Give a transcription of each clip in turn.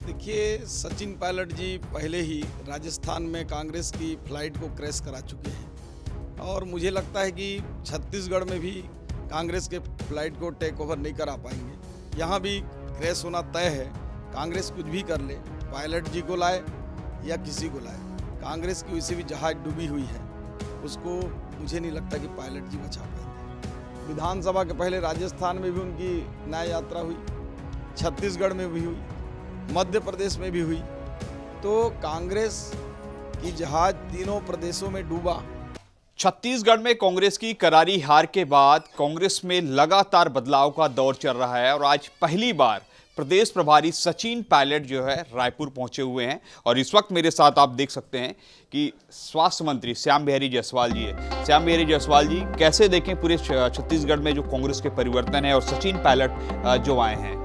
देखिए, सचिन पायलट जी पहले ही राजस्थान में कांग्रेस की फ्लाइट को क्रैश करा चुके हैं और मुझे लगता है कि छत्तीसगढ़ में भी कांग्रेस के फ्लाइट को टेक ओवर नहीं करा पाएंगे। यहाँ भी क्रैश होना तय है। कांग्रेस कुछ भी कर ले, पायलट जी को लाए या किसी को लाए, कांग्रेस की वैसे भी जहाज डूबी हुई है, उसको मुझे नहीं लगता कि पायलट जी बचा पाएंगे। विधानसभा के पहले राजस्थान में भी उनकी न्याय यात्रा हुई, छत्तीसगढ़ में भी हुई, मध्य प्रदेश में भी हुई, तो कांग्रेस की जहाज तीनों प्रदेशों में डूबा। छत्तीसगढ़ में कांग्रेस की करारी हार के बाद कांग्रेस में लगातार बदलाव का दौर चल रहा है और आज पहली बार प्रदेश प्रभारी सचिन पायलट जो है रायपुर पहुंचे हुए हैं और इस वक्त मेरे साथ आप देख सकते हैं कि स्वास्थ्य मंत्री श्याम बिहारी जायसवाल जी है। श्याम बिहारी जायसवाल जी, कैसे देखें पूरे छत्तीसगढ़ में जो कांग्रेस के परिवर्तन है और सचिन पायलट जो आए हैं?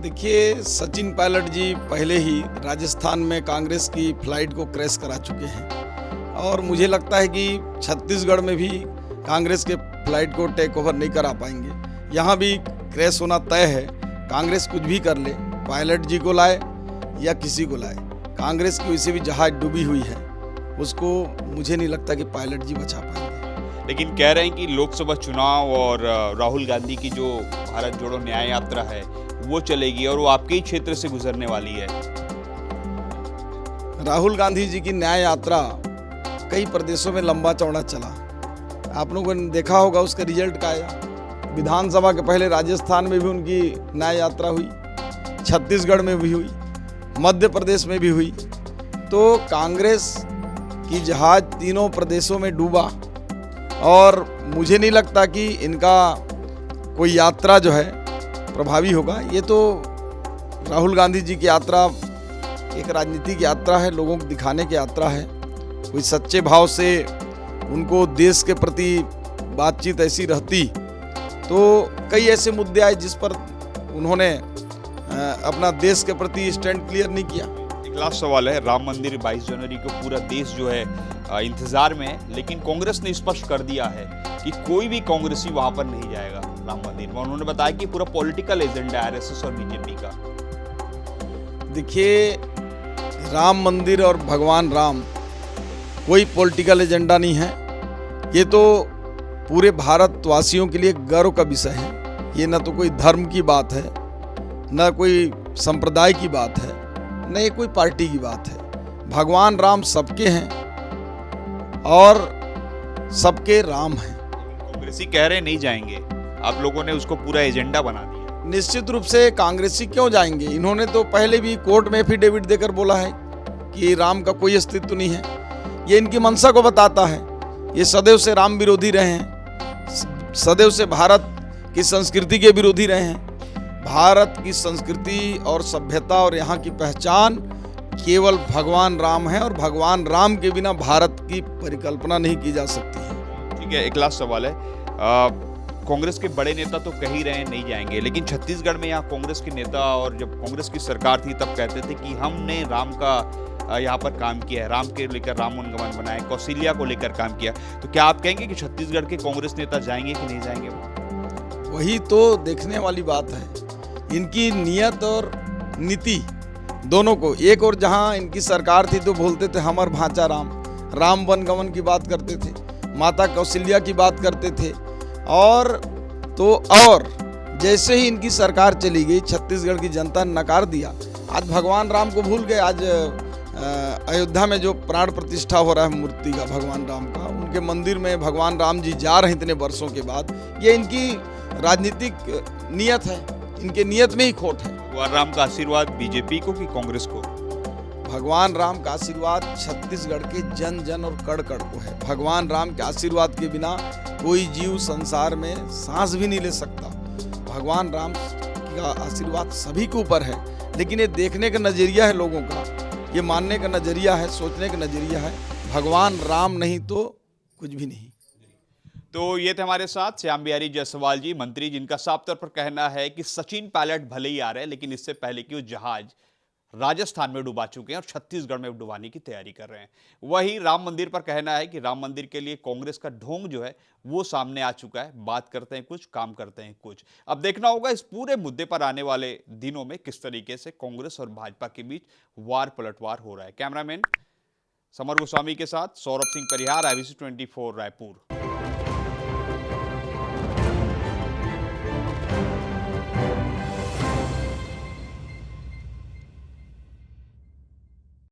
देखिए, सचिन पायलट जी पहले ही राजस्थान में कांग्रेस की फ्लाइट को क्रैश करा चुके हैं और मुझे लगता है कि छत्तीसगढ़ में भी कांग्रेस के फ्लाइट को टेक ओवर नहीं करा पाएंगे। यहाँ भी क्रैश होना तय है। कांग्रेस कुछ भी कर ले, पायलट जी को लाए या किसी को लाए, कांग्रेस की वैसे भी जहाज डूबी हुई है, उसको मुझे नहीं लगता कि पायलट जी बचा पाएंगे। लेकिन कह रहे हैं कि लोकसभा चुनाव और राहुल गांधी की जो भारत जोड़ो न्याय यात्रा है वो चलेगी और वो आपके ही क्षेत्र से गुजरने वाली है। राहुल गांधी जी की न्याय यात्रा कई प्रदेशों में लंबा चौड़ा चला। आप लोगों ने देखा होगा उसका रिजल्ट क्या आया। विधानसभा के पहले राजस्थान में भी उनकी न्याय यात्रा हुई, छत्तीसगढ़ में भी हुई, मध्य प्रदेश में भी हुई, तो कांग्रेस की जहाज तीनों प्रदेशों में डूबा और मुझे नहीं लगता कि इनका कोई यात्रा जो है प्रभावी होगा। ये तो राहुल गांधी जी की यात्रा एक राजनीतिक यात्रा है, लोगों को दिखाने की यात्रा है। कोई सच्चे भाव से उनको देश के प्रति बातचीत ऐसी रहती तो कई ऐसे मुद्दे आए जिस पर उन्होंने अपना देश के प्रति स्टैंड क्लियर नहीं किया। एक लास्ट सवाल है, राम मंदिर 22 जनवरी को पूरा देश जो है इंतजार में है, लेकिन कांग्रेस ने स्पष्ट कर दिया है कि कोई भी कांग्रेसी वहां पर नहीं जाएगा राम मंदिर में। उन्होंने बताया कि पूरा पॉलिटिकल एजेंडा आरएसएस और बीजेपी का। देखिए, राम मंदिर और भगवान राम कोई पॉलिटिकल एजेंडा नहीं है। ये तो पूरे भारतवासियों के लिए गर्व का विषय है। ये न तो कोई धर्म की बात है, न कोई संप्रदाय की बात है, न ये कोई पार्टी की बात है। भगवान राम सबके हैं और सबके राम हैं। कांग्रेसी कह रहे नहीं जाएंगे, आप लोगों ने उसको पूरा एजेंडा बना दिया। निश्चित रूप से कांग्रेसी क्यों जाएंगे? इन्होंने तो पहले भी कोर्ट में एफिडेविट देकर बोला है कि राम का कोई अस्तित्व नहीं है। ये इनकी मंशा को बताता है। ये सदैव से राम विरोधी रहे हैं, सदैव से भारत की संस्कृति के विरोधी रहे हैं। भारत की संस्कृति और सभ्यता और यहाँ की पहचान केवल भगवान राम है और भगवान राम के बिना भारत की परिकल्पना नहीं की जा सकती है। ठीक है, एक लास्ट सवाल है, कांग्रेस के बड़े नेता तो कह ही रहे हैं नहीं जाएंगे, लेकिन छत्तीसगढ़ में यहाँ कांग्रेस के नेता और जब कांग्रेस की सरकार थी तब कहते थे कि हमने राम का यहाँ पर काम किया है, राम के लेकर राम वनगमन बनाए, कौशल्या को लेकर काम किया। तो क्या आप कहेंगे कि छत्तीसगढ़ के कांग्रेस नेता जाएंगे कि नहीं जाएंगे? वही तो देखने वाली बात है। इनकी नियत और नीति दोनों को, एक और जहाँ इनकी सरकार थी तो बोलते थे हमर भांचा राम, राम वनगमन की बात करते थे, माता कौशल्या की बात करते थे, और जैसे ही इनकी सरकार चली गई छत्तीसगढ़ की जनता ने नकार दिया। आज भगवान राम को भूल गए। आज अयोध्या में जो प्राण प्रतिष्ठा हो रहा है मूर्ति का, भगवान राम का, उनके मंदिर में भगवान राम जी जा रहे हैं इतने वर्षों के बाद। ये इनकी राजनीतिक नियत है, इनके नियत में ही खोट है। भगवान राम का आशीर्वाद बीजेपी को कि कांग्रेस को? भगवान राम का आशीर्वाद छत्तीसगढ़ के जन जन और कड़ कड़ को है। भगवान राम के आशीर्वाद के बिना कोई जीव संसार में सांस भी नहीं ले सकता। भगवान राम का आशीर्वाद सभी के ऊपर है, लेकिन ये देखने का नजरिया है लोगों का, ये मानने का नजरिया है, सोचने का नजरिया है। भगवान राम नहीं तो कुछ भी नहीं। तो ये थे हमारे साथ श्याम बिहारी जायसवाल जी, मंत्री, जिनका साफ तौर पर कहना है कि सचिन पायलट भले ही आ रहे हैं, लेकिन इससे पहले कि वो जहाज राजस्थान में डुबा चुके हैं और छत्तीसगढ़ में डुबाने की तैयारी कर रहे हैं। वही राम मंदिर पर कहना है कि राम मंदिर के लिए कांग्रेस का ढोंग जो है वो सामने आ चुका है। बात करते हैं कुछ, काम करते हैं कुछ। अब देखना होगा इस पूरे मुद्दे पर आने वाले दिनों में किस तरीके से कांग्रेस और भाजपा के बीच वार पलटवार हो रहा है। कैमरामैन समर गोस्वामी के साथ सौरभ सिंह परिहार, IBC 24 रायपुर।